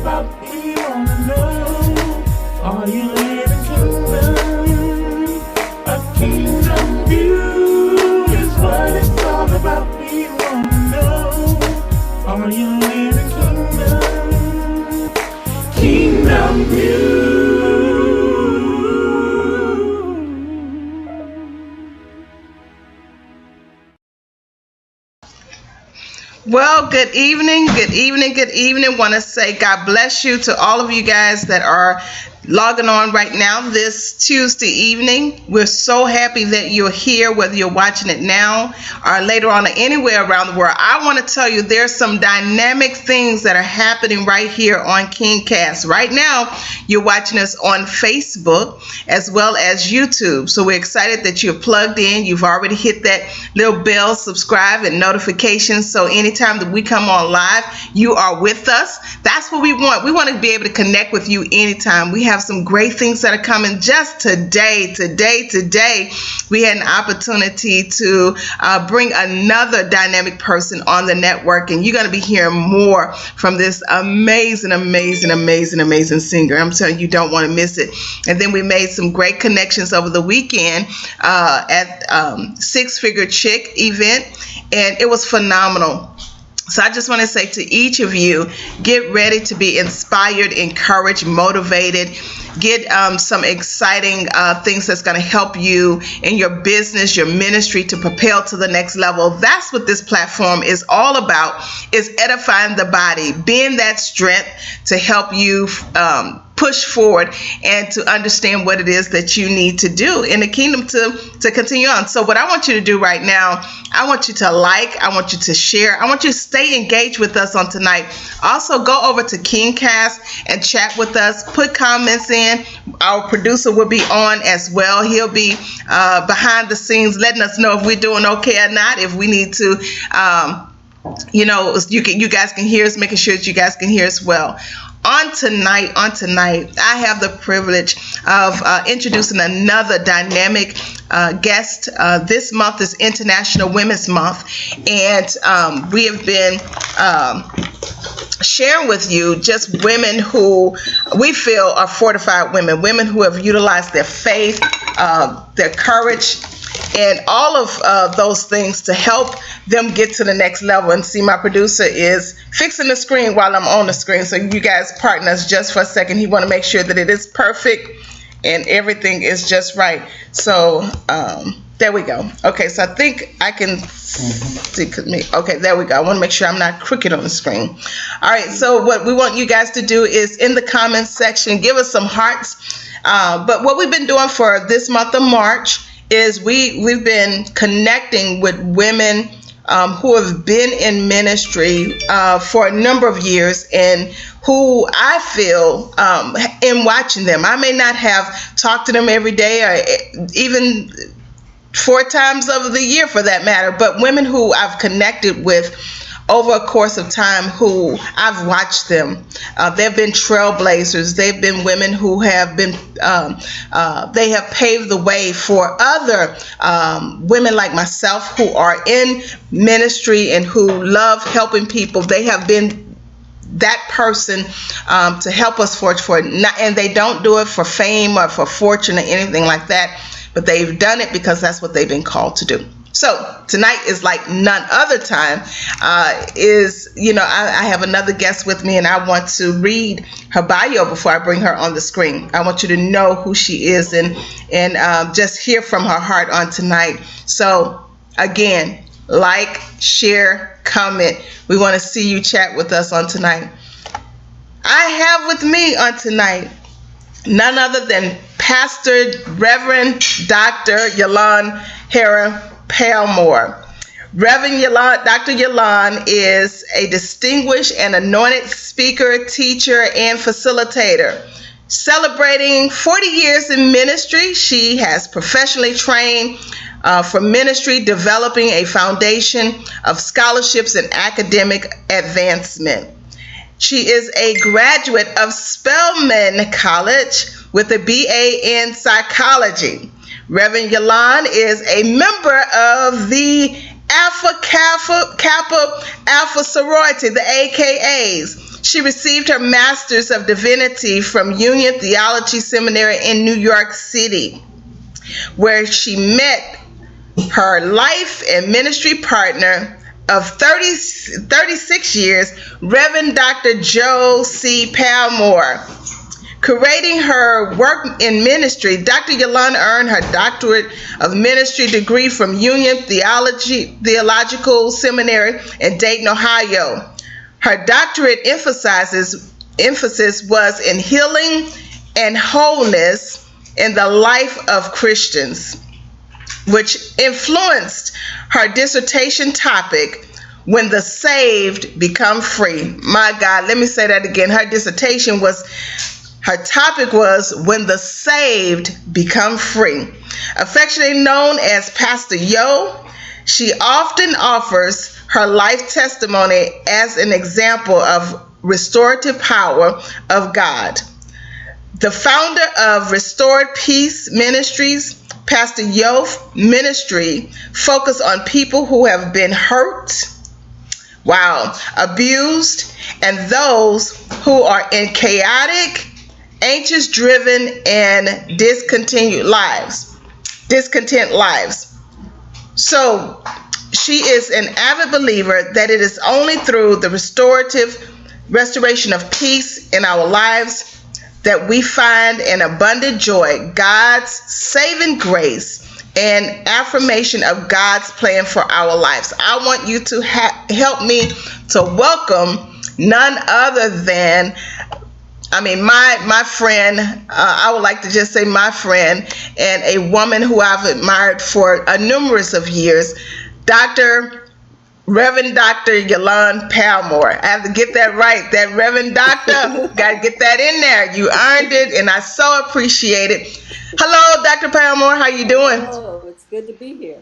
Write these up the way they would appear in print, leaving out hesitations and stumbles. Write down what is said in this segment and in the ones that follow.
about? We wanna know. Are you living kingdom? A kingdom view is what it's all about. We wanna know. Are you living kingdom? Kingdom view. Well, good evening. Want to say God bless you to all of you guys that are logging on right now this Tuesday evening. We're so happy that you're here, whether you're watching it now or later on or anywhere around the world. I want to tell you there's some dynamic things that are happening right here on KingCast. Right now, you're watching us on Facebook as well as YouTube. So we're excited that you're plugged in. You've already hit that little bell, subscribe, and notifications. So anytime that we come on live, you are with us. That's what we want. We want to be able to connect with you anytime. We have some great things that are coming just today. We had an opportunity to bring another dynamic person on the network, and you're going to be hearing more from this amazing singer. I'm telling you, don't want to miss it. And then we made some great connections over the weekend at Six Figure Chick event, and it was phenomenal. So I just want to say to each of you, get ready to be inspired, encouraged, motivated. Get some exciting things that's going to help you in your business, your ministry to propel to the next level. That's what this platform is all about, is edifying the body, being that strength to help you push forward and to understand what it is that you need to do in the kingdom to continue on. So what I want you to do right now, I want you to I want you to share, I want you to stay engaged with us on tonight. Also go over to KingCast and chat with us, put comments in. Our producer will be on as well. He'll be behind the scenes letting us know if we're doing okay or not, if we need to you guys can hear us, making sure that you guys can hear us well. On tonight, I have the privilege of introducing another dynamic guest. This month is International Women's Month, and we have been sharing with you just women who we feel are fortified women who have utilized their faith, their courage, and all of those things to help them get to the next level. And see, my producer is fixing the screen while I'm on the screen. So you guys pardon us just for a second. He want to make sure that it is perfect and everything is just right. So there we go. Okay, so I think I can see me. Okay, there we go. I want to make sure I'm not crooked on the screen. All right, so what we want you guys to do is in the comments section, give us some hearts. But what we've been doing for this month of March is we've been connecting with women who have been in ministry for a number of years, and who I feel in watching them, I may not have talked to them every day or even 4 times of the year for that matter, but women who I've connected with over a course of time, who I've watched them. They've been trailblazers. They've been women who have been, they have paved the way for other women like myself who are in ministry and who love helping people. They have been that person to help us forge forward. And they don't do it for fame or for fortune or anything like that, but they've done it because that's what they've been called to do. So tonight is like none other time. I have another guest with me, and I want to read her bio before I bring her on the screen. I want you to know who she is and just hear from her heart on tonight. So again, like, share, comment. We want to see you chat with us on tonight. I have with me on tonight none other than Pastor Reverend Dr. Yolande Palmore. Reverend Dr. Yolande is a distinguished and anointed speaker, teacher, and facilitator. Celebrating 40 years in ministry, she has professionally trained for ministry, developing a foundation of scholarships and academic advancement. She is a graduate of Spelman College with a BA in psychology. Reverend Yolande is a member of the Alpha Kappa Alpha sorority, the AKAs. She received her Master's of Divinity from Union Theology Seminary in New York City, where she met her life and ministry partner of 36 years, Reverend Dr. Joe C. Palmore. Curating her work in ministry, Dr. Yolande earned her doctorate of ministry degree from Union Theological Seminary in Dayton, Ohio. Her doctorate emphasis was in healing and wholeness in the life of Christians, which influenced her dissertation topic, When the Saved Become Free. My God, let me say that again. Her topic was When the Saved Become Free. Affectionately known as Pastor Yo, she often offers her life testimony as an example of restorative power of God. The founder of Restored Peace Ministries, Pastor Yo ministry focus on people who have been hurt, abused, and those who are in chaotic, anxious-driven, and discontent lives. So she is an avid believer that it is only through the restoration of peace in our lives that we find an abundant joy, God's saving grace, and affirmation of God's plan for our lives. I want you to help me to welcome none other than my friend, I would like to just say my friend, and a woman who I've admired for a numerous of years, Reverend Dr. Yolande Palmore. I have to get that right. That Reverend Doctor, got to get that in there. You earned it, and I so appreciate it. Hello, Dr. Palmore. How you doing? Oh, it's good to be here.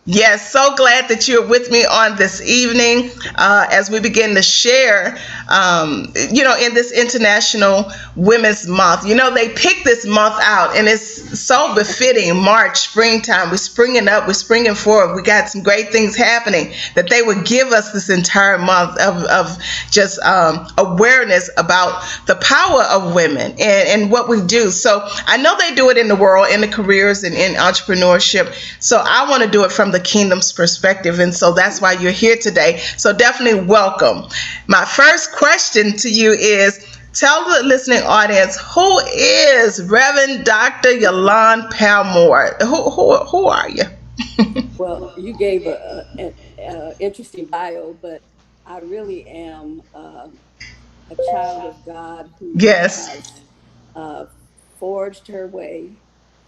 Yes, so glad that you're with me on this evening as we begin to share, in this International Women's Month. They picked this month out, and it's so befitting. March, springtime, we're springing up, we're springing forward. We got some great things happening, that they would give us this entire month of just awareness about the power of women and what we do. So I know they do it in the world, in the careers and in entrepreneurship. So I want to do it from the kingdom's perspective, and so that's why you're here today. So definitely welcome. My first question to you is, tell the listening audience, who is Reverend Dr. Yolande Palmore? Who are you? Well, you gave an interesting bio, but I really am a child of God who Yes. has forged her way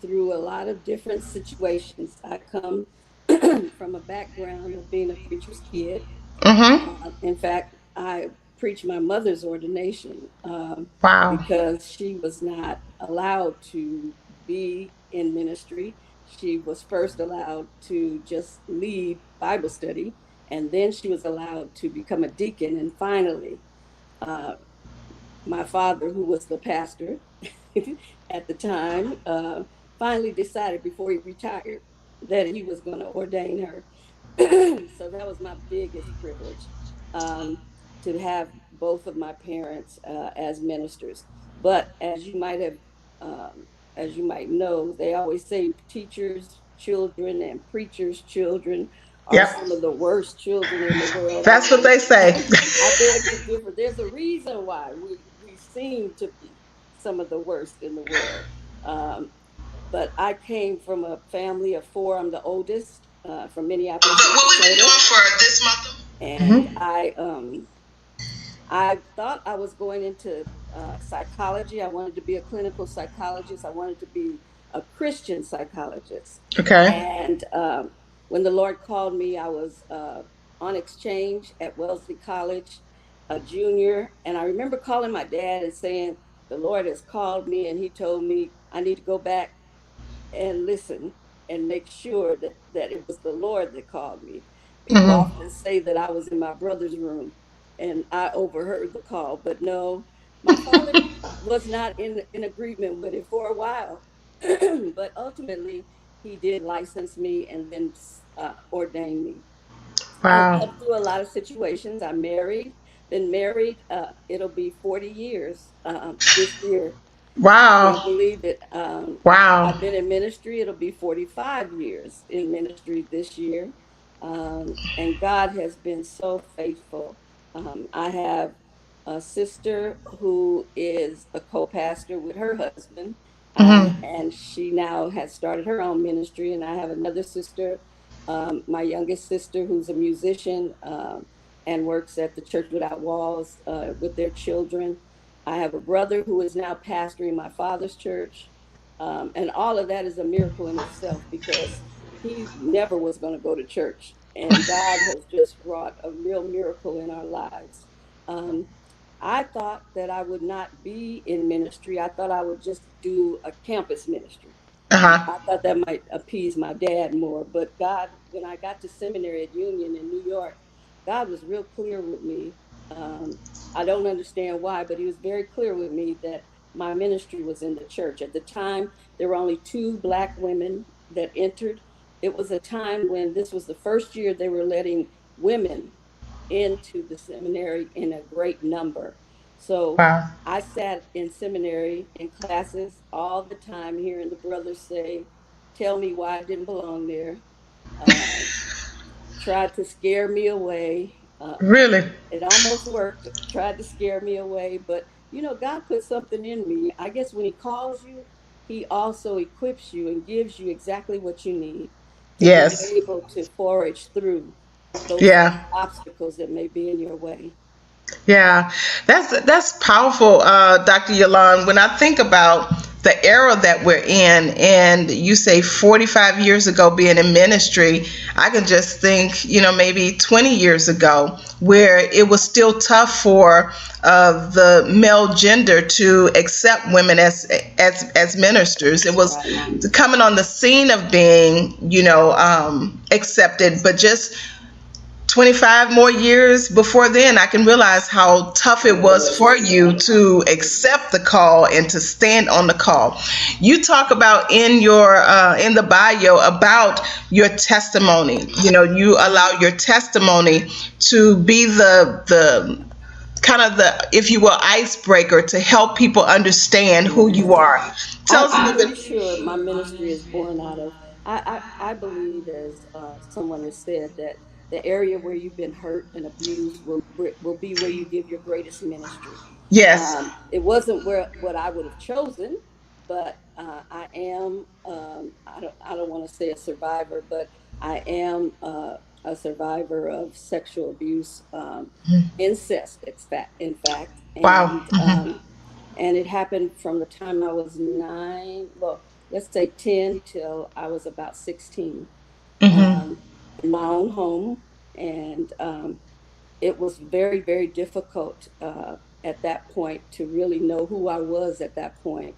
through a lot of different situations. I come from a background of being a preacher's kid. In fact, I preached my mother's ordination Wow. because she was not allowed to be in ministry. She was first allowed to just lead Bible study, and then she was allowed to become a deacon. And finally, my father, who was the pastor at the time, finally decided before he retired that he was going to ordain her. So that was my biggest privilege, to have both of my parents as ministers. But as you might know, they always say teachers' children and preachers' children are some of the worst children in the world. That's what they say. I beg to differ. There's a reason why we seem to be some of the worst in the world. But I came from a family of four. I'm the oldest from Minneapolis. What we've been doing for this month. And I thought I was going into psychology. I wanted to be a clinical psychologist. I wanted to be a Christian psychologist. Okay. And when the Lord called me, I was on exchange at Wellesley College, a junior. And I remember calling my dad and saying, the Lord has called me, and he told me I need to go back and listen and make sure that it was the Lord that called me. People often say that I was in my brother's room and I overheard the call, but no, my father was not in agreement with it for a while. But ultimately, he did license me and then ordain me. Wow. I went through a lot of situations. I married been married. It'll be 40 years this year. Wow. Can't believe it. Wow. I've been in ministry. It'll be 45 years in ministry this year. And God has been so faithful. I have a sister who is a co-pastor with her husband, and she now has started her own ministry. And I have another sister, my youngest sister, who's a musician and works at the Church Without Walls with their children. I have a brother who is now pastoring my father's church. And all of that is a miracle in itself because he never was going to go to church. And God has just wrought a real miracle in our lives. Um, I thought that I would not be in ministry. I thought I would just do a campus ministry. Uh-huh. I thought that might appease my dad more. But God, when I got to seminary at Union in New York, God was real clear with me. Um, I don't understand why, but he was very clear with me that my ministry was in the church. At the time, there were only 2 Black women that entered. It was a time when this was the first year they were letting women into the seminary in a great number. So Wow. I sat in seminary in classes all the time, hearing the brothers say, tell me why I didn't belong there. Uh, Tried to scare me away. Really? It almost worked, tried to scare me away, but God put something in me. I guess when he calls you, he also equips you and gives you exactly what you need to be Yes. able to forage through those Yeah. obstacles that may be in your way. Yeah, that's powerful, Dr. Yolande. When I think about the era that we're in, and you say 45 years ago being in ministry, I can just think, maybe 20 years ago, where it was still tough for the male gender to accept women as ministers. It was Right. coming on the scene of being, accepted, but just 25 more years before then, I can realize how tough it was for you to accept the call and to stand on the call. You talk about in the bio about your testimony. You allow your testimony to be the kind of the, if you will, icebreaker to help people understand who you are. Tell us a I'm little pretty bit. sure my ministry is born out of. I believe, as someone has said, that the area where you've been hurt and abused will be where you give your greatest ministry. Yes. It wasn't where what I would have chosen, but I am. I don't want to say a survivor, but I am a survivor of sexual abuse, incest. In fact, Wow. and it happened from the time I was 9, well, let's say 10 till I was about 16, in my own home. And it was very, very difficult at that point to really know who I was at that point.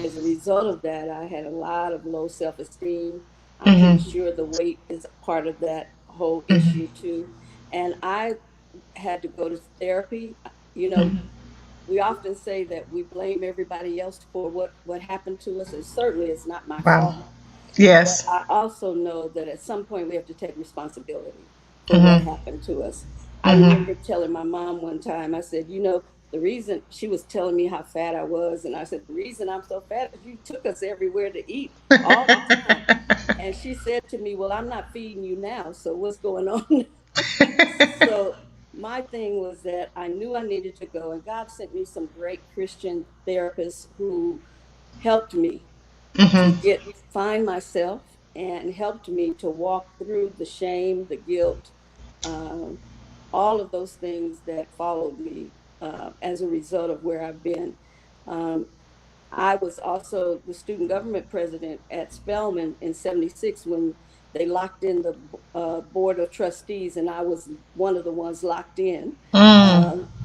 As a result of that, I had a lot of low self esteem. I'm pretty sure the weight is a part of that whole issue too. And I had to go to therapy. You know, we often say that we blame everybody else for what happened to us, and certainly it's not my Wow. fault. But Yes. I also know that at some point we have to take responsibility for what happened to us. I remember telling my mom one time, I said, the reason, she was telling me how fat I was, and I said, the reason I'm so fat is you took us everywhere to eat all the time. And she said to me, well, I'm not feeding you now, so what's going on? So my thing was that I knew I needed to go, and God sent me some great Christian therapists who helped me to find myself and helped me to walk through the shame, the guilt, um, all of those things that followed me as a result of where I've been. Um, I was also the student government president at Spelman in '76 when they locked in the board of trustees, and I was one of the ones locked in.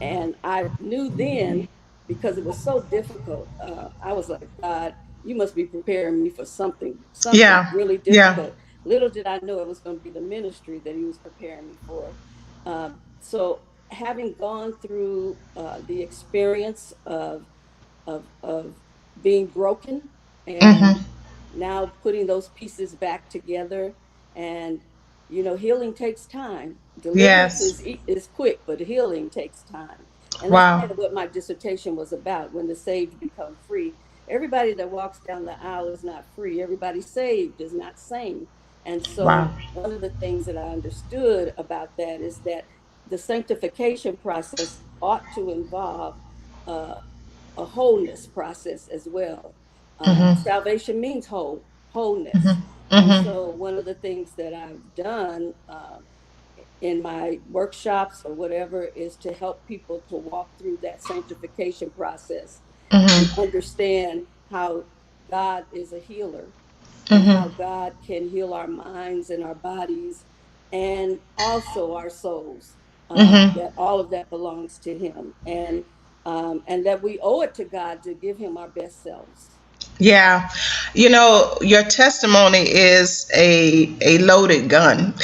And I knew then, because it was so difficult, I was like, God, you must be preparing me for something Yeah. really Yeah. difficult. Little did I know it was going to be the ministry that he was preparing me for. So having gone through the experience of being broken, and now putting those pieces back together, and healing takes time. Deliverance Yes. is quick, but healing takes time. And that's Wow. kind of what my dissertation was about. When the saved become free, everybody that walks down the aisle is not free. Everybody saved is not sane. And Wow. so one of the things that I understood about that is that the sanctification process ought to involve uh, a wholeness process as well. Mhm. Salvation means wholeness. Mhm. And Mhm. so one of the things that I've done in my workshops or whatever is to help people to walk through that sanctification process and Mhm. understand how God is a healer and how Mhm. God can heal our minds and our bodies and also our souls. Mhm. That all of that belongs to Him, and that we owe it to God to give Him our best selves. Yeah. Your testimony is a loaded gun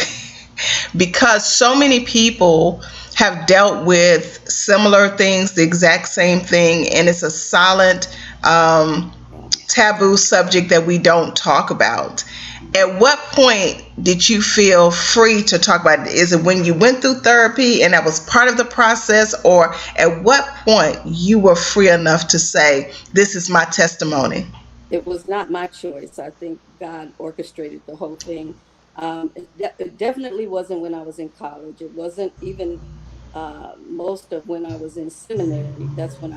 because so many people have dealt with similar things, the exact same thing, and it's a silent Yeah. taboo subject that we don't talk about. At what point did you feel free to talk about it? Is it when you went through therapy and that was part of the process, or at what point you were free enough to say, "This is my testimony"? It was not my choice. I think God orchestrated the whole thing. It definitely wasn't when I was in college. It wasn't even most of when I was in seminary. That's when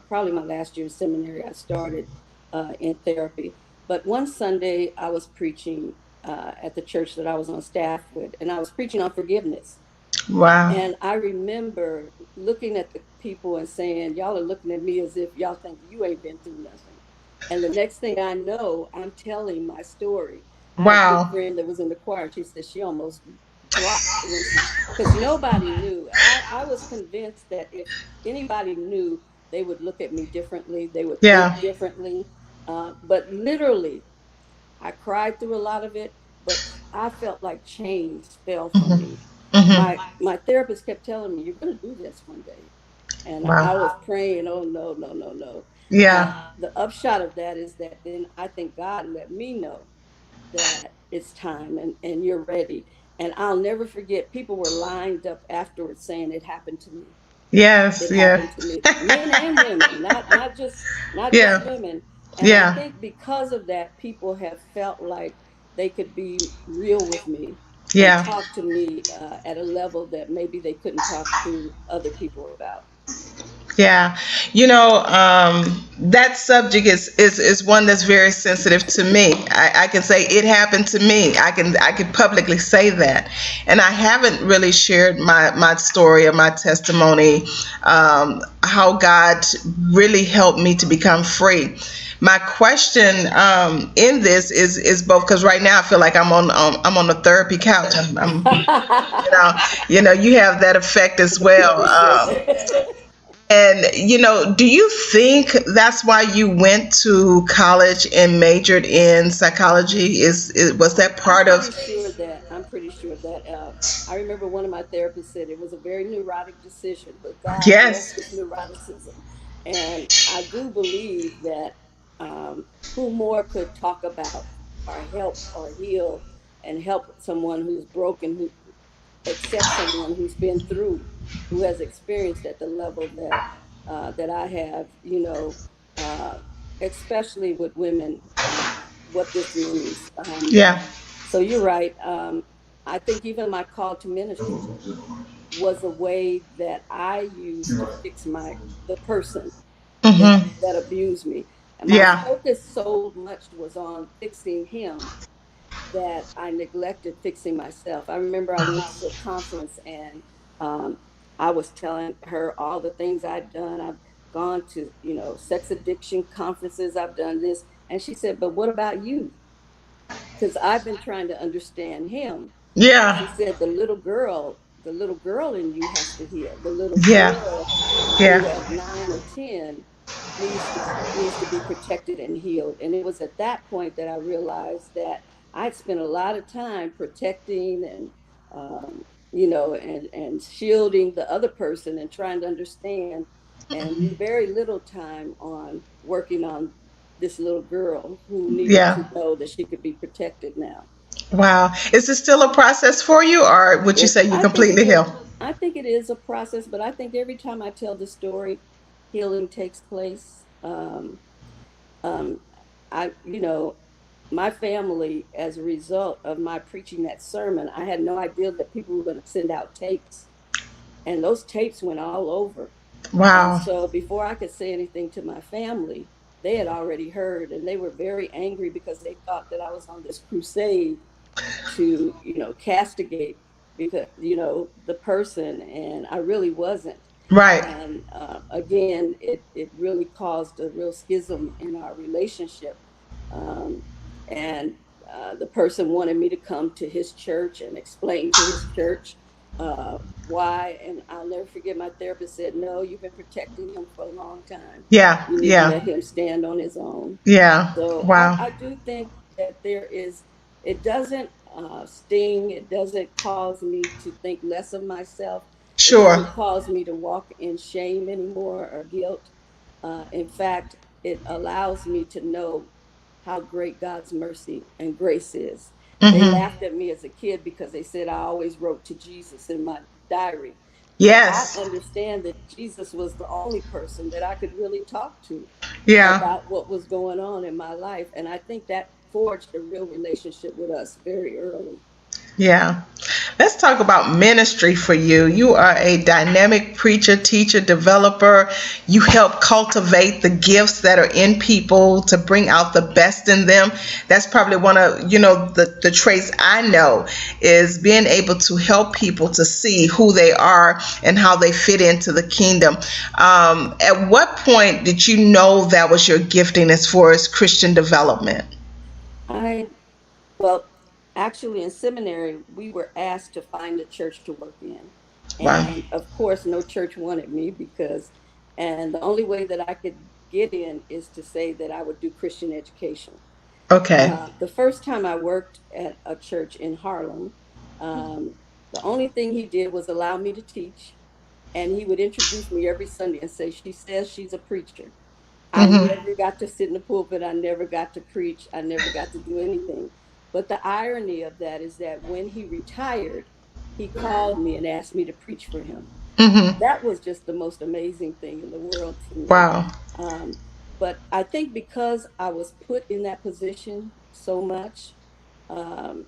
probably my last year in seminary, I started in therapy. But one Sunday, I was preaching at the church that I was on staff with, and I was preaching on forgiveness. Wow. And I remember looking at the people and saying, "Y'all are looking at me as if y'all think you ain't been through nothing." And the next thing I know, I'm telling my story. I had a good Wow. friend that was in the choir. She said she almost dropped when she, because nobody knew. I was convinced that if anybody knew, they would look at me differently, they would think Yeah. differently. But literally, I cried through a lot of it, but I felt like chains fell from Mhm. me. Mhm. My therapist kept telling me, "You're going to do this one day," and I was Wow. praying, "Oh no, no, no, no." Yeah. The upshot of that is that then I think God let me know that it's time and you're ready. And I'll never forget, people were lined up afterwards saying it happened to me. Yes. It Yeah. happened to me, men and women, not just Yeah. women. And I Yeah. think because of that, people have felt like they could be real with me and Yeah. talk to me at a level that maybe they couldn't talk to other people about. Yeah, that subject is one that's very sensitive to me. I can say it happened to me. I can publicly say that, and I haven't really shared my story or my testimony, how God really helped me to become free. My question in this is both, because right now I feel like I'm on the therapy couch. You have that effect as I well. appreciate that. And do you think that's why you went to college and majored in psychology? Was that part of? I'm pretty sure that I remember one of my therapists said it was a very neurotic decision, but God blessed Yes. his neuroticism. And I do believe that who more could talk about or help or heal and help someone who's broken, who except someone who's been through, who has experienced at the level that I have, uh, especially with women, what this means. Yeah. So you're right. I think even my call to ministry was a way that I used to fix the person Mhm. that abused me, and my Yeah. focus so much was on fixing him that I neglected fixing myself. I remember I went to a conference and um, I was telling her all the things I'd done. I've gone to, sex addiction conferences, I've done this. And she said, "But what about you?" Because I've been trying to understand him. She Yeah. said, the little girl in you has to heal. The little Yeah. girl who Yeah. at 9 or 10 needs to be protected and healed. And it was at that point that I realized that I'd spent a lot of time protecting and and shielding the other person and trying to understand, and very little time on working on this little girl who needed Yeah. to know that she could be protected now. Wow. Is it still a process for you, or would you say you I think it completely is. healed? I think it is a process, but I think every time I tell the story, healing takes place. Um, you know, my family, as a result of my preaching that sermon, I had no idea that people were going to send out tapes, and those tapes went all over. And Wow. so before I could say anything to my family, they had already heard, and they were very angry because they thought that I was on this crusade to, castigate, because, the person, and I really wasn't. Right. And again, it really caused a real schism in our relationship. Um, and the person wanted me to come to his church and explain to his church why. And I'll never forget, my therapist said, "No, you've been protecting him for a long time. Yeah. You need to Yeah. let him stand on his own." Yeah. So Wow. I do think that it doesn't sting, it doesn't cause me to think less of myself. It Sure. doesn't cause me to walk in shame anymore or guilt. In fact, it allows me to know how great God's mercy and grace is. They Mm-hmm. laughed at me as a kid because they said I always wrote to Jesus in my diary. But I Yes. understand that Jesus was the only person that I could really talk to Yeah. about what was going on in my life. And I think that forged a real relationship with us very early. Yeah. Let's talk about ministry for you. You are a dynamic preacher, teacher, developer. You help cultivate the gifts that are in people to bring out the best in them. That's probably one of, the traits I know is being able to help people to see who they are and how they fit into the kingdom. At what point did you know that was your gifting as far as Christian development? I Well, actually, in seminary, we were asked to find a church to work in. Wow. And of course, no church wanted me and the only way that I could get in is to say that I would do Christian education. Okay. The first time I worked at a church in Harlem, um, the only thing he did was allow me to teach. And he would introduce me every Sunday and say, "She says she's a preacher." I Mm-hmm. never got to sit in the pulpit. I never got to preach. I never got to do anything. But the irony of that is that when he retired, he called me and asked me to preach for him. Mm-hmm. That was just the most amazing thing in the world to me. Wow. Um, but I think because I was put in that position so much, um,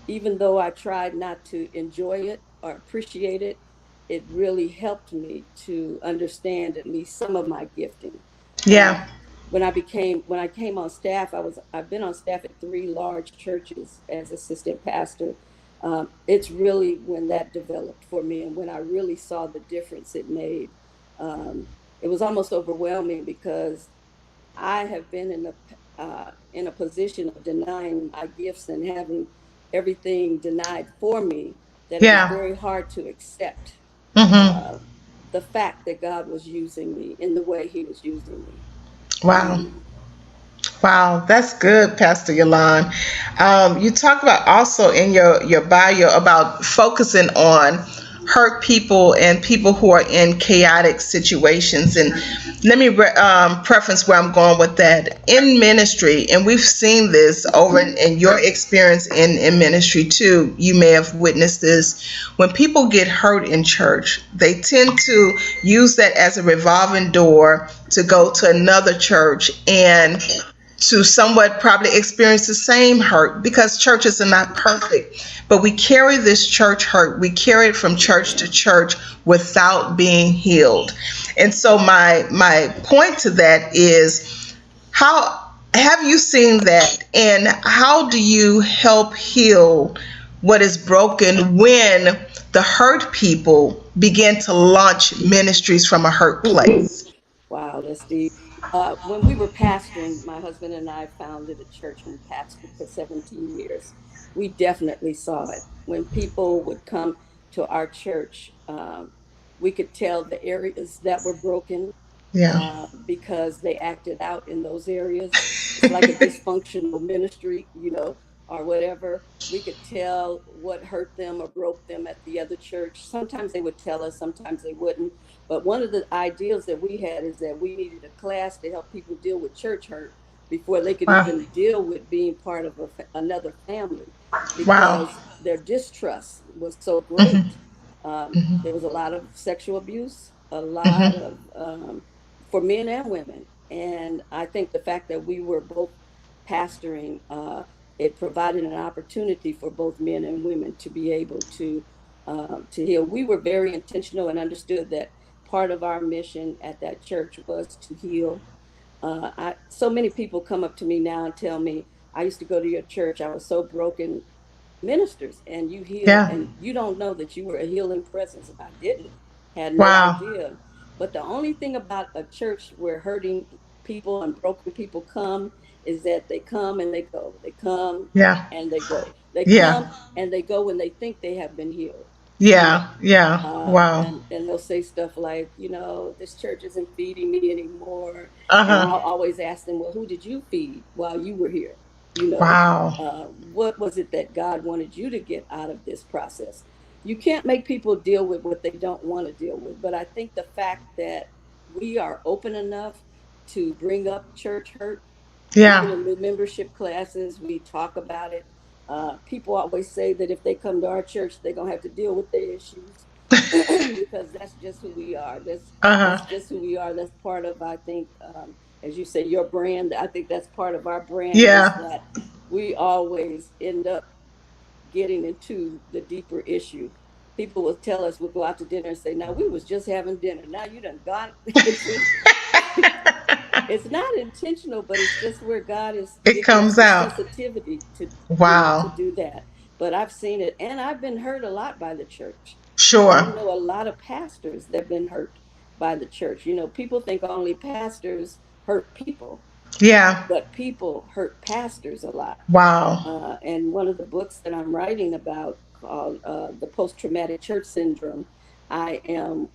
even though I tried not to enjoy it or appreciate it, it really helped me to understand at least some of my gifting. And Yeah. when I came on staff, I've been on staff at three large churches as assistant pastor. It's really when that developed for me and when I really saw the difference it made. Um, it was almost overwhelming because I have been in a position of denying my gifts and having everything denied for me, that it was Yeah. very hard to accept Mm-hmm. uh, the fact that God was using me in the way He was using me. Wow. Um, Wow, that's good, Pastor Yolande. You talk about also in your bio about focusing on hurt people and people who are in chaotic situations. And let me preference where I'm going with that. In ministry, and we've seen this over in your experience in ministry too, you may have witnessed this. When people get hurt in church, they tend to use that as a revolving door to go to another church and to somewhat probably experience the same hurt, because churches are not perfect. But we carry this church hurt. We carry it from church to church without being healed. And so my point to that is, how have you seen that, and how do you help heal what is broken when the hurt people begin to launch ministries from a hurt place? wow, that's deep. When we were pastoring, my husband and I founded a church and pastored for 17 years. We definitely saw it. When people would come to our church, we could tell the areas that were broken Yeah. because they acted out in those areas. It's like a dysfunctional ministry, or whatever. We could tell what hurt them or broke them at the other church. Sometimes they would tell us, sometimes they wouldn't. But one of the ideals that we had is that we needed a class to help people deal with church hurt before they could Wow. even deal with being part of another family, Wow. because their distrust was so great. There was a lot of sexual abuse, a lot of for men and women. And I think the fact that we were both pastoring, it provided an opportunity for both men and women to be able to heal. We were very intentional and understood that part of our mission at that church was to heal. So many people come up to me now and tell me, I used to go to your church. I was so broken. Ministers, and you heal, Yeah. and you don't know that you were a healing presence. And I didn't, had no Wow. idea. But the only thing about a church where hurting people and broken people come is that they come and they go. They come Yeah. and they go. They Yeah. come and they go when they think they have been healed. You know, Yeah. Yeah. Wow. and they'll say stuff like, this church isn't feeding me anymore. And Uh-huh. I'll always ask them, well, who did you feed while you were here? You know, Wow. what was it that God wanted you to get out of this process? You can't make people deal with what they don't want to deal with. But I think the fact that we are open enough to bring up church hurt, even Yeah. in the membership classes, we talk about it. People always say that if they come to our church, they're gonna have to deal with their issues because that's just who we are. That's Uh-huh. just who we are. That's part of, I think, as you say, your brand. I think that's part of our brand is Yeah. that we always end up getting into the deeper issue. People will tell us, we'll go out to dinner and say, now we was just having dinner. Now you done got into it's not intentional, but it's just where God is It giving us comes the out. sensitivity to, to Wow. do that. But I've seen it, and I've been hurt a lot by the church. I Sure. know a lot of pastors that have been hurt by the church. People think only pastors hurt people, Yeah. but people hurt pastors a lot. Wow. And one of the books that I'm writing about, called The Post Traumatic Church Syndrome, I am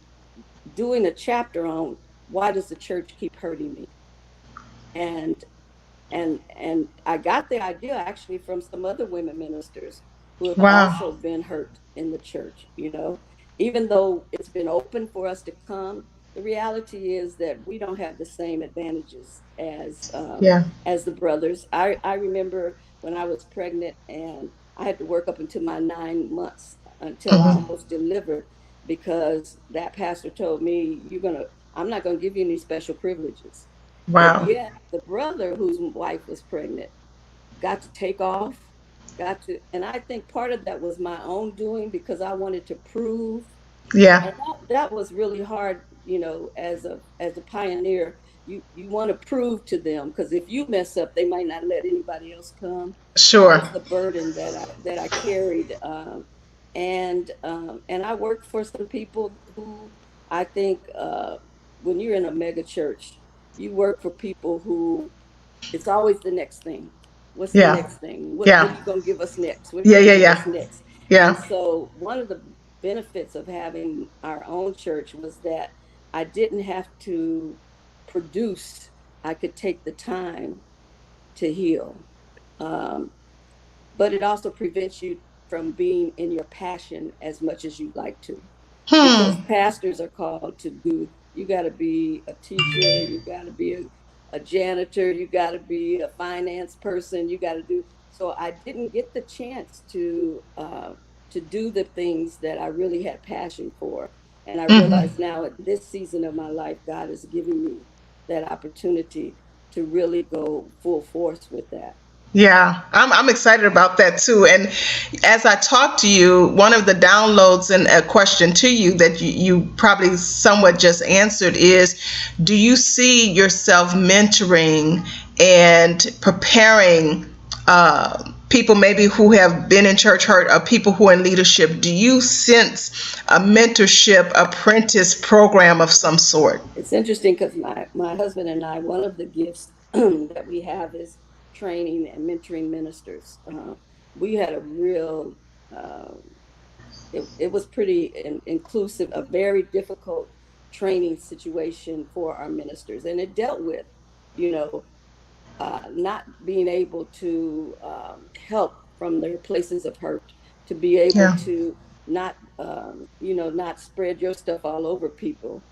doing a chapter on why does the church keep hurting me? And and I got the idea actually from some other women ministers who have Wow. also been hurt in the church. Even though it's been open for us to come, the reality is that we don't have the same advantages Yeah. as the brothers. I remember when I was pregnant and I had to work up until my 9 months until I Hmm. almost delivered, because that pastor told me, I'm not gonna give you any special privileges. But Wow. yet the brother whose wife was pregnant got to take off, and I think part of that was my own doing because I wanted to prove. Yeah. And that was really hard, as a pioneer. You want to prove to them, because if you mess up, they might not let anybody else come. That Sure. was the burden that I carried, and I worked for some people who I think, when you're in a mega church, you work for people who, it's always the next thing. What's the Yeah. next thing? What are Yeah. you going to give us next? What are you Yeah. going Yeah. to give us Yeah. next? And Yeah. so one of the benefits of having our own church was that I didn't have to produce. I could take the time to heal. Um, but it also prevents you from being in your passion as much as you'd like to, because Hmm. pastors are called to do, you got to be a teacher, you got to be a janitor, you got to be a finance person, you got to do. So I didn't get the chance to do the things that I really had passion for. And I Hmm. realize now, at this season of my life, God is giving me that opportunity to really go full force with that. Yeah, I'm excited about that too. And as I talk to you, one of the downloads and a question to you that you probably somewhat just answered is, do you see yourself mentoring and preparing people maybe who have been in church hurt or people who are in leadership? Do you sense a mentorship apprentice program of some sort? It's interesting because my husband and I, one of the gifts that we have is training and mentoring ministers. We had a real, uh, it was pretty inclusive, a very difficult training situation for our ministers. And it dealt with, you know, not being able to help from their places of hurt, to be able Yeah. to not, not spread your stuff all over people.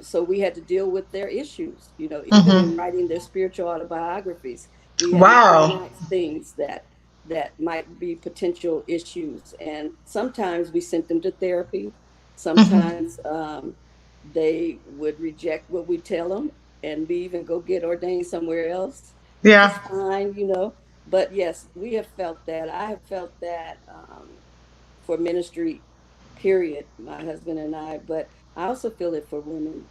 So we had to deal with their issues, even in Mm-hmm. writing their spiritual autobiographies. We had to point Wow. out things that might be potential issues, and sometimes we sent them to therapy. Mm-hmm. Sometimes they would reject what we tell them and leave and go get ordained somewhere else, which is Yeah. fine. But yes, we have felt that. I have felt that for ministry, period, my husband and I. But I also feel it for women.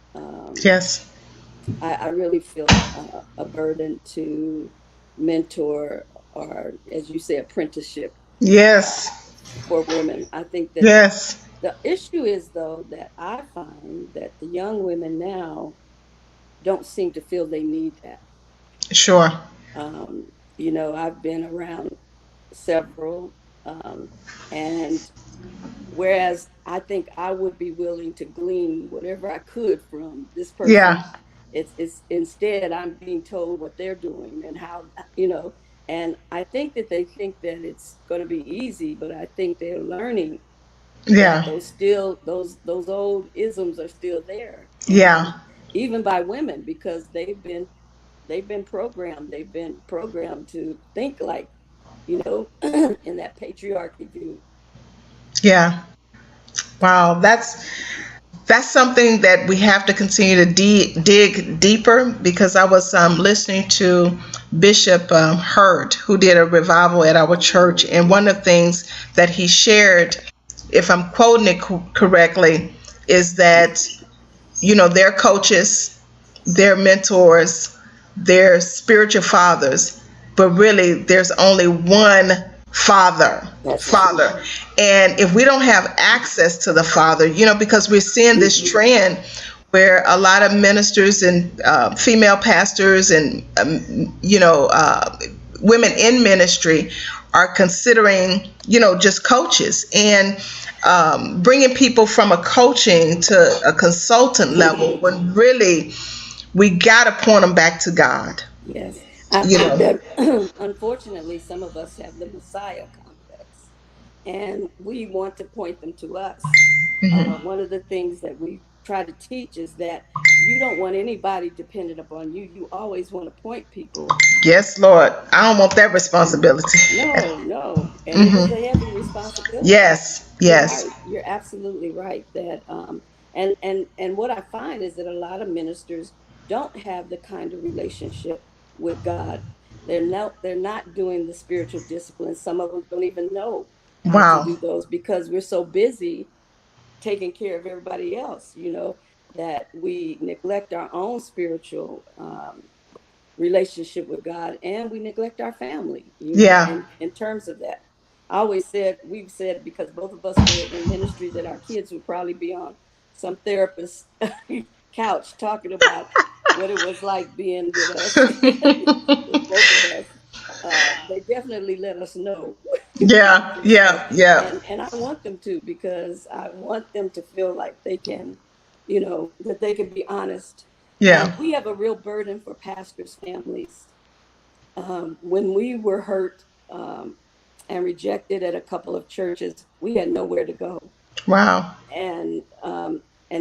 Yes. I really feel a burden to mentor, or, as you say, apprenticeship uh, Yes. for women. I think that Yes. the issue is, though, that I find that the young women now don't seem to feel they need that. Sure. I've been around several, and whereas I think I would be willing to glean whatever I could from this person, Yeah. it's instead I'm being told what they're doing and how, you know, and I think that they think that it's going to be easy, but I think they're learning that Yeah. those old isms are still there, and Yeah. even by women, because they've been programmed to think like, in that patriarchy view. Yeah. Wow. That's something that we have to continue to dig deeper, because I was listening to Bishop Hurt, who did a revival at our church, and one of the things that he shared, if I'm quoting it correctly, is that their coaches, their mentors, their spiritual fathers, but really there's only one father. That's right. Father. And if we don't have access to the father, because we're seeing this trend where a lot of ministers and female pastors and women in ministry are considering just coaches, and bringing people from a coaching to a consultant level, when really we got to point them back to God. Yes, I you think know that unfortunately some of us have the Messiah complex, and we want to point them to us. hmm One of the things that we try to teach is that you don't want anybody dependent upon you. You always want to point people. yes, Lord, I don't want that responsibility. No, no, and it is hmm a heavy responsibility. yes, You're yes. right. You're absolutely right. That and what I find is that a lot of ministers don't have the kind of relationship with God. They're not doing the spiritual disciplines. Some of them don't even know how to Wow. do those because we're so busy taking care of everybody else. That we neglect our own spiritual relationship with God, and we neglect our family, Yeah. in terms of that. We've said, because both of us were in ministry, that our kids would probably be on some therapist couch talking about what it was like being with us, with both of us. They definitely let us know what Yeah, they say. yeah, yeah, And I want them to, because I want them to feel like they can, that they can be honest. And yeah. we have a real burden for pastors' families. When we were hurt and rejected at a couple of churches, we had nowhere to go. Wow. And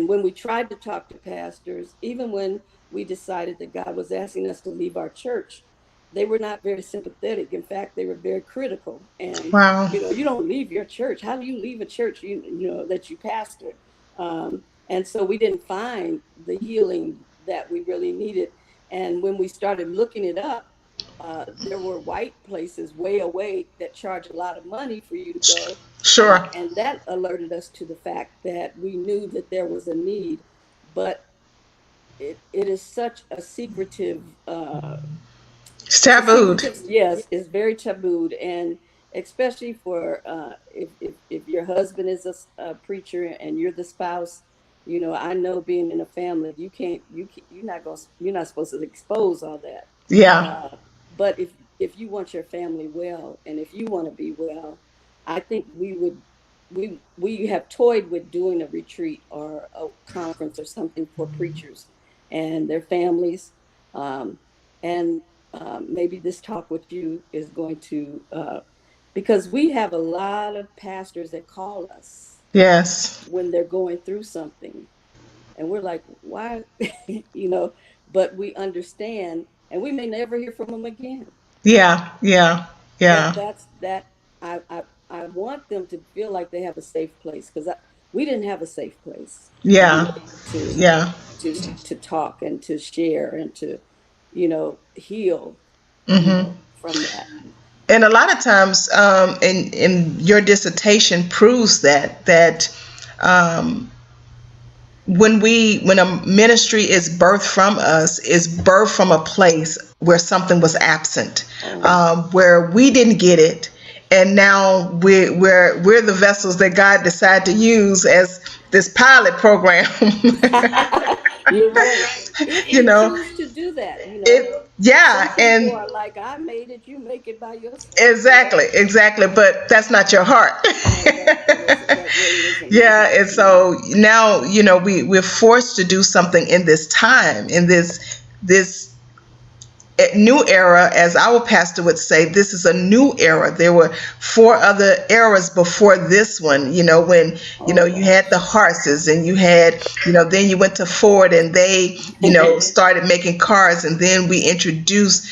when we tried to talk to pastors, even when we decided that God was asking us to leave our church, they were not very sympathetic. In fact, they were very critical. And Wow. you don't leave your church. How do you leave a church that you pastor? And so we didn't find the healing that we really needed. And when we started looking it up, there were white places way away that charge a lot of money for you to go. Sure. And that alerted us to the fact that we knew that there was a need, but it is such a secretive, It's tabooed. yes, it's very tabooed. And especially for if your husband is a preacher and you're the spouse, I know, being in a family, you're not supposed to expose all that. Yeah. But if you want your family well, and if you want to be well, I think we have toyed with doing a retreat or a conference or something for preachers and their families. And maybe this talk with you is going to, because we have a lot of pastors that call us Yes. when they're going through something. and we're like, why? You know, but we understand, and we may never hear from them again. Yeah. Yeah. But Yeah. that's that. I want them to feel like they have a safe place, because we didn't have a safe place to be Yeah. able to Yeah. to talk and to share and to, heal, Hmm. from that. And a lot of times, in your dissertation proves that um, when a ministry is birthed from us, is birthed from a place where something was absent, Oh. where we didn't get it, and now we're the vessels that God decided to use as this pilot program. You're right. If You we know, choose to do that, some yeah, people and are like, I made it, you make it by yourself, exactly, but that's not your heart. No, that really isn't my Yeah, heart. and so now, we're forced to do something in this time, in this new era. As our pastor would say, this is a new era. There were four other eras before this one, when Oh you had the gosh. horses, and you had, then you went to Ford, and they, started making cars, and then we introduced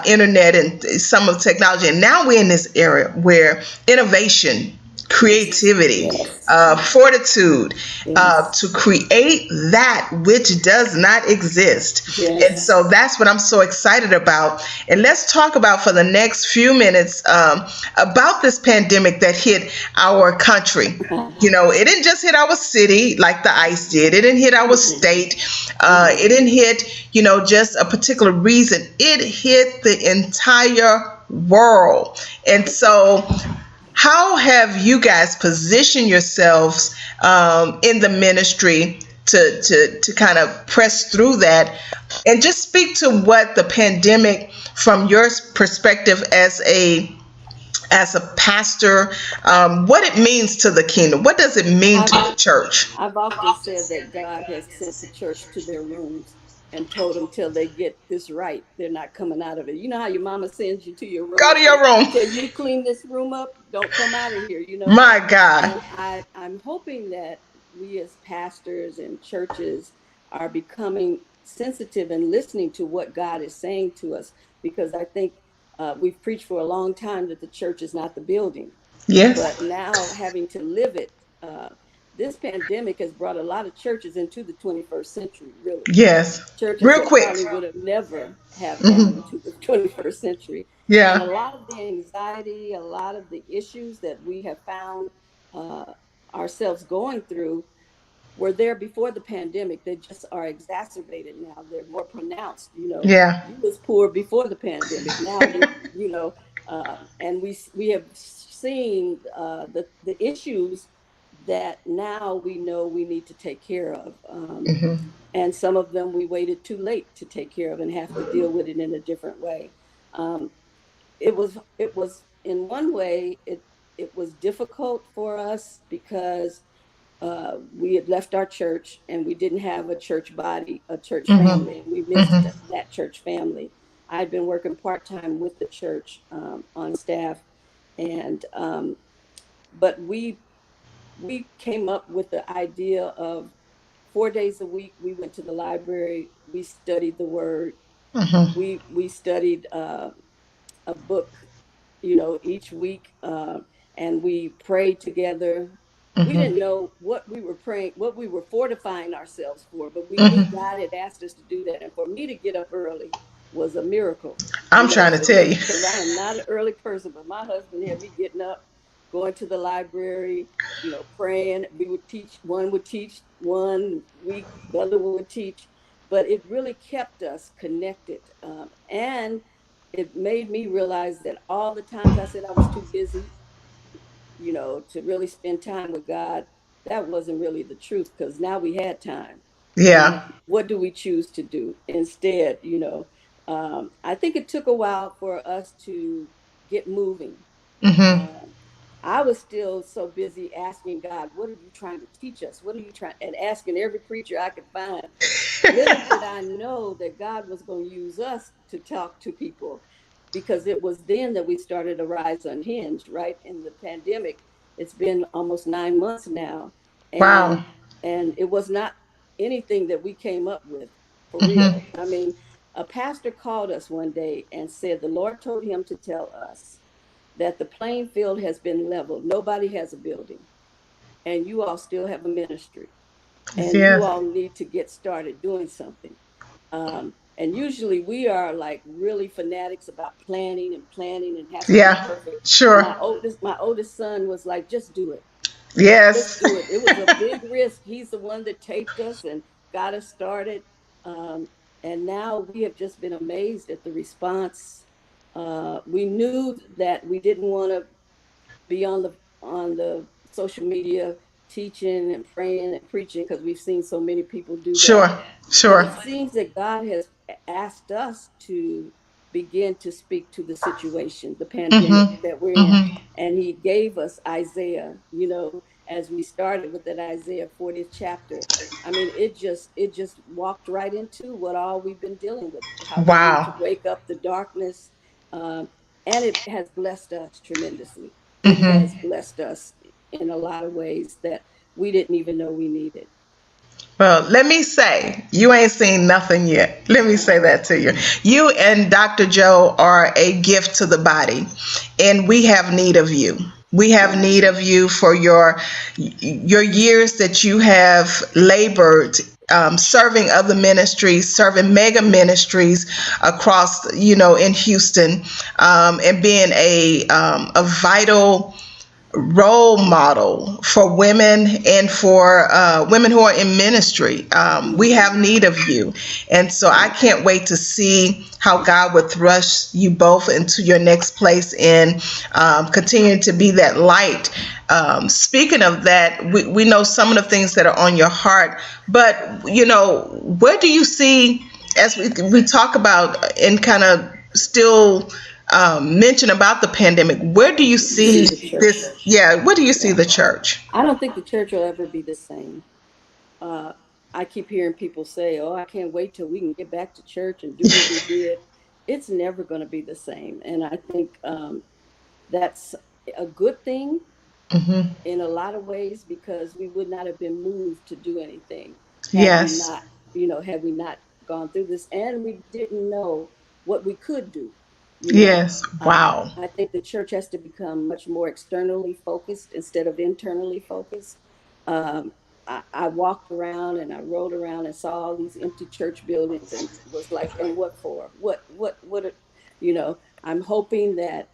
internet and some of the technology, and now we're in this era where innovation, Yes. creativity, Yes. fortitude, Yes. to create that which does not exist. And Yes. so that's what I'm so excited about. And let's talk about, for the next few minutes, about this pandemic that hit our country. It didn't just hit our city like the ice did. It didn't hit our state. It didn't hit, just a particular reason. It hit the entire world. And so, how have you guys positioned yourselves in the ministry to kind of press through that, and just speak to what the pandemic, from your perspective as a pastor, what it means to the kingdom? What does it mean to the church? I've often said that God has sent the church to their rooms and told them, till they get this right, they're not coming out of it. You know how your mama sends you to your room Go and to say, your room. till you clean this room up, don't come out of here, My God. And I'm hoping that we as pastors and churches are becoming sensitive and listening to what God is saying to us, because I think we've preached for a long time that the church is not the building, Yes. but now having to live it. This pandemic has brought a lot of churches into the 21st century, really. Yes. Churches Real that quick. probably would have never have gone Hmm. into the 21st century. And a Yeah. lot of the anxiety, a lot of the issues that we have found uh, ourselves going through were there before the pandemic. They just are exacerbated now. They're more pronounced. Yeah. You was poor before the pandemic. Now and we have seen the issues that now we know we need to take care of. Hmm. And some of them we waited too late to take care of and have to deal with it in a different way. Um, it was in one way, it was difficult for us because we had left our church and we didn't have a church body, a church Hmm. family, and we missed Hmm. that church family. I'd been working part-time with the church on staff, and but we came up with the idea of 4 days a week we went to the library, we studied the word, Hmm. we studied a book, each week, and we prayed together. We Hmm. didn't know what we were praying, what we were fortifying ourselves for, but we knew Hmm. God had asked us to do that. And for me to get up early was a miracle, I'm trying to for tell me, you. because I am not an early person, but my husband had me getting up, going to the library, praying. We would teach, one would teach 1 week, the other one would teach, but it really kept us connected. And it made me realize that all the times I said I was too busy, to really spend time with God, that wasn't really the truth, because now we had time. And Yeah. what do we choose to do instead? I think it took a while for us to get moving. Hmm. Um, I was still so busy asking God, what are you trying to teach us? What are you trying? And asking every preacher I could find. Little did I know that God was going to use us to talk to people, because it was then that we started Arise Unhinged, right? In the pandemic, it's been almost 9 months now. And Wow. and it was not anything that we came up with, for real. I mean, a pastor called us one day and said the Lord told him to tell us that the playing field has been leveled. Nobody has a building, and you all still have a ministry, and you Yes. all need to get started doing something. And usually we are like really fanatics about planning and has to be Yeah. perfect. Sure. My oldest son was like, just do it. Just Yes. do it. It was a big risk. He's the one that taped us and got us started. Um, and now we have just been amazed at the response. We knew that we didn't want to be on the social media teaching and praying and preaching because we've seen so many people do that. Sure. But it Sure. seems that God has asked us to begin to speak to the situation, the pandemic that we're in. And he gave us Isaiah, as we started with that Isaiah 40th chapter. I mean, it just walked right into what all we've been dealing with, how we need to Wow. wake up the darkness. Um, and it has blessed us tremendously. It has blessed us in a lot of ways that we didn't even know we needed. Well, let me say, you ain't seen nothing yet. Let me say that to you. You and Dr. Joe are a gift to the body, and we have need of you. We have need of you for your years that you have labored, serving other ministries, serving mega ministries across, in Houston, and being a vital role model for women and for women who are in ministry. We have need of you. And so I can't wait to see how God would thrust you both into your next place in continuing to be that light. Speaking of that, we know some of the things that are on your heart, but, where do you see, as we talk about and kind of still mention about the pandemic, where do you see The church. this? Yeah, where do you see the church? I don't think the church will ever be the same. Uh, I keep hearing people say, "Oh, I can't wait till we can get back to church and do what we did." It's never going to be the same, and I think that's a good thing in a lot of ways because we would not have been moved to do anything had we Yes. not, had we not gone through this, and we didn't know what we could do. You know, Yes. Wow. I think the church has to become much more externally focused instead of internally focused. Um, I walked around and I rode around and saw all these empty church buildings and was like, and what for? I'm hoping that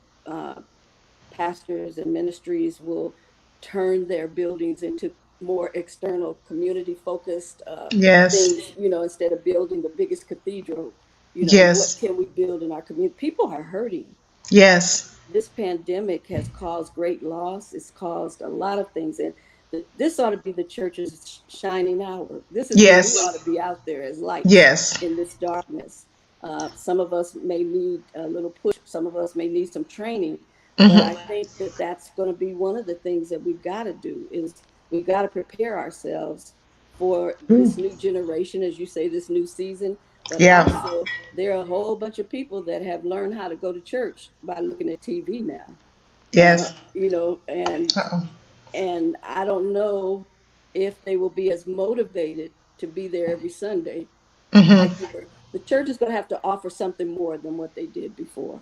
pastors and ministries will turn their buildings into more external community focused Yes. things, instead of building the biggest cathedral. What Yes. can we build in our community? People are hurting. Yes. This pandemic has caused great loss. It's caused a lot of things. And this ought to be the church's shining hour. This is when we Yes. ought to be out there as lights Yes. in this darkness. Some of us may need a little push. Some of us may need some training. But I think that that's going to be one of the things that we've got to do is we've got to prepare ourselves for this new generation, as you say, this new season. But Yeah. also, there are a whole bunch of people that have learned how to go to church by looking at TV now. Yes. And Uh-oh. I don't know if they will be as motivated to be there every Sunday. The church is going to have to offer something more than what they did before.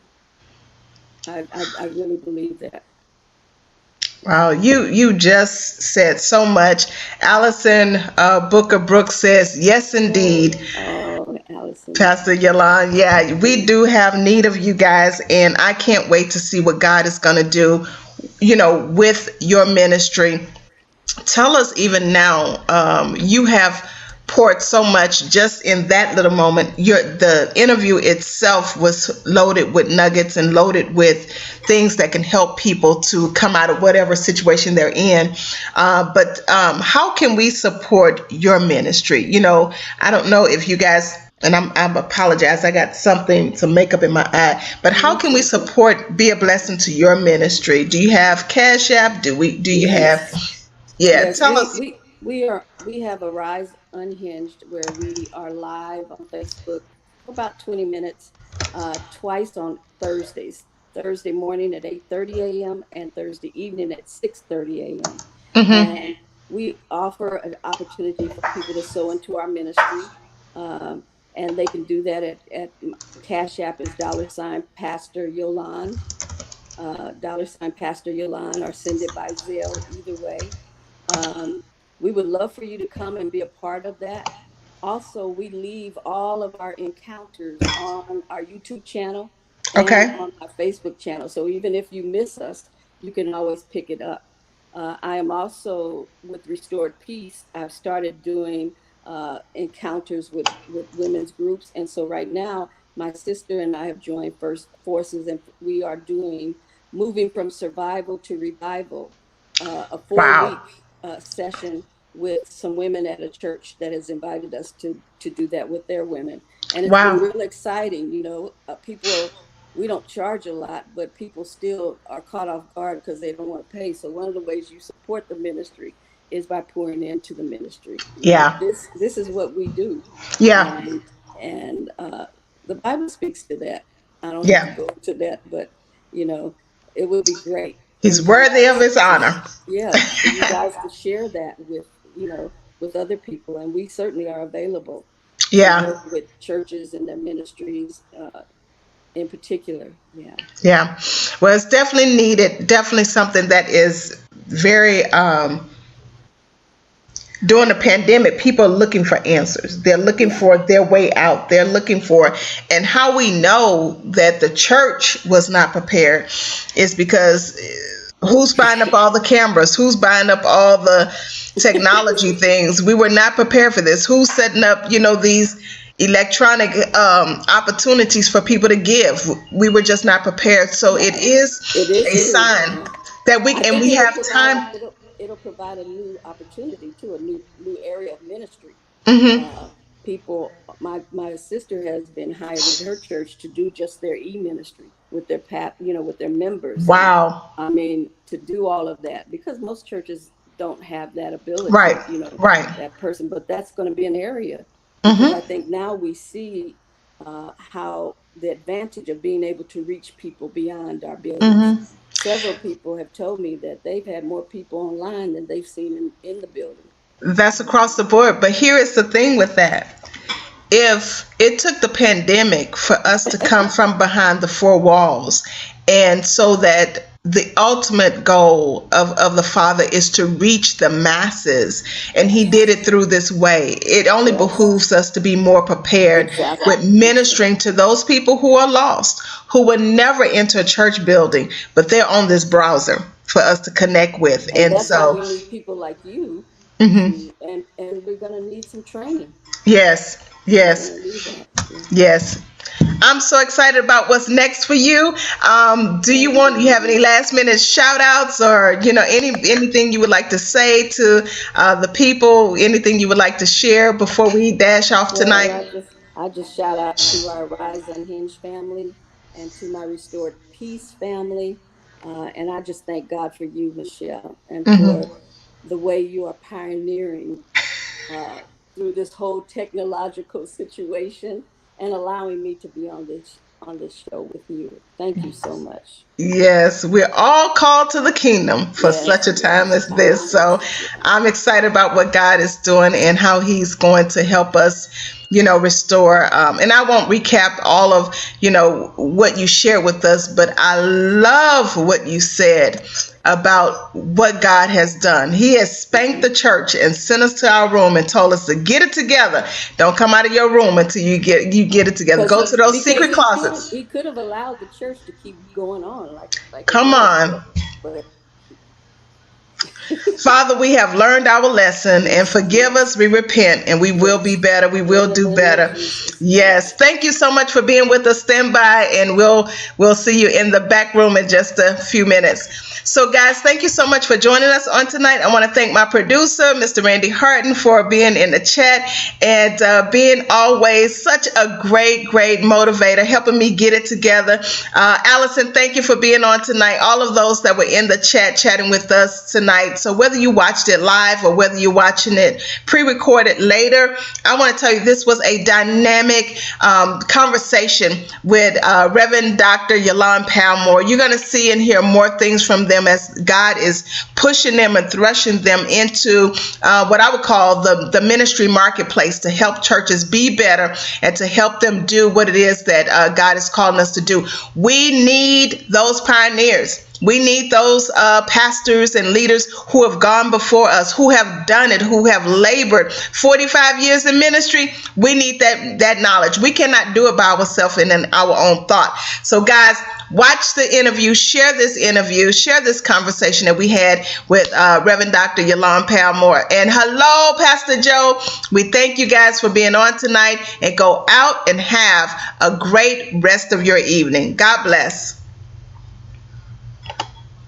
I really believe that. Wow, you just said so much. Allison Booker Brooks says, yes, indeed. Oh, Allison. Pastor Yolande, yeah, we do have need of you guys, and I can't wait to see what God is going to do, with your ministry. Tell us even now, you have poured so much just in that little moment. The interview itself was loaded with nuggets and loaded with things that can help people to come out of whatever situation they're in. But how can we support your ministry? I don't know if you guys, and I'm apologize, I got something to make up in my eye. But how can we support, be a blessing to your ministry? Do you have Cash App? Do you have? Yeah, Yes, tell us. we have a Rise Unhinged where we are live on Facebook for about 20 minutes, twice on Thursdays. Thursday morning at 8:30 a.m. and Thursday evening at 6:30 a.m. And we offer an opportunity for people to sow into our ministry. And they can do that at Cash App is $Pastor Yolande, $Pastor Yolande, or send it by Zelle, either way. We would love for you to come and be a part of that. Also, we leave all of our encounters on our YouTube channel and Okay. on our Facebook channel. So even if you miss us, you can always pick it up. I am also with Restored Peace. I've started doing encounters with women's groups. And so right now, my sister and I have joined forces, and we are doing Moving from Survival to Revival, a 4-week Wow. session with some women at a church that has invited us to do that with their women. And it's been Wow. real exciting. People, we don't charge a lot, but people still are caught off guard because they don't want to pay. So one of the ways you support the ministry is by pouring into the ministry. Yeah. This is what we do. Yeah. And the Bible speaks to that. I don't have to Yeah. go into that, but it would be great for He's you worthy of guys his honor. for you guys to share that with other people, and we certainly are available to Yeah. work with churches and their ministries in particular. Yeah. Yeah. Well, it's definitely needed. Definitely something that is very, during the pandemic, people are looking for answers. They're looking for their way out. They're looking for, and how we know that the church was not prepared is because who's buying up all the cameras? Who's buying up all the technology things? We were not prepared for this. Who's setting up, these electronic opportunities for people to give? We were just not prepared. So it is a sign that we have time. It'll provide a new opportunity to a new area of ministry. Mm-hmm. People, my sister has been hired at her church to do just their e-ministry with their with their members. Wow. And, I mean, to do all of that, because most churches don't have that ability. Right. Right. That person, but that's going to be an area. Because I think now we see how the advantage of being able to reach people beyond our buildings. Several people have told me that they've had more people online than they've seen in the building. That's across the board. But here is the thing with that. If it took the pandemic for us to come from behind the four walls, and so that the ultimate goal of the Father is to reach the masses, and he did it through this way, it only behooves us to be more prepared with ministering to those people who are lost, who would never enter a church building, but they're on this browser for us to connect with. And that's so why we need people like you, and we're going to need some training. Yes. I'm so excited about what's next for you. Do you have any last minute shout outs, or anything you would like to say to the people, anything you would like to share before we dash off tonight? I just shout out to our Rise Unhinged family and to my Restored Peace family, and I just thank God for you, Michelle, and for the way you are pioneering through this whole technological situation and allowing me to be on this show with you. Thank you so much. Yes, we're all called to the kingdom for such a time as this. So I'm excited about what God is doing and how he's going to help us, restore. And I won't recap all of, what you shared with us, but I love what you said about what God has done. He has spanked the church and sent us to our room and told us to get it together. Don't come out of your room until you get it together. Go to those secret closets. He could have allowed the church to keep going on like come on. But Father, we have learned our lesson, and forgive us. We repent, and we will be better. We will do better. Yes. Thank you so much for being with us. Stand by, and we'll see you in the back room in just a few minutes. So, guys, thank you so much for joining us on tonight. I want to thank my producer, Mr. Randy Harden, for being in the chat and being always such a great motivator, helping me get it together. Allison, thank you for being on tonight. All of those that were in the chat chatting with us tonight, tonight. So whether you watched it live or whether you're watching it pre-recorded later, I want to tell you this was a dynamic conversation with Reverend Dr. Yolande Palmore. You're going to see and hear more things from them as God is pushing them and thrusting them into what I would call the ministry marketplace to help churches be better and to help them do what it is that God is calling us to do. We need those pioneers. We need those pastors and leaders who have gone before us, who have done it, who have labored 45 years in ministry. We need that knowledge. We cannot do it by ourselves and in our own thought. So guys, watch the interview, share this conversation that we had with Reverend Dr. Yolande Palmore. And hello, Pastor Joe. We thank you guys for being on tonight, and go out and have a great rest of your evening. God bless.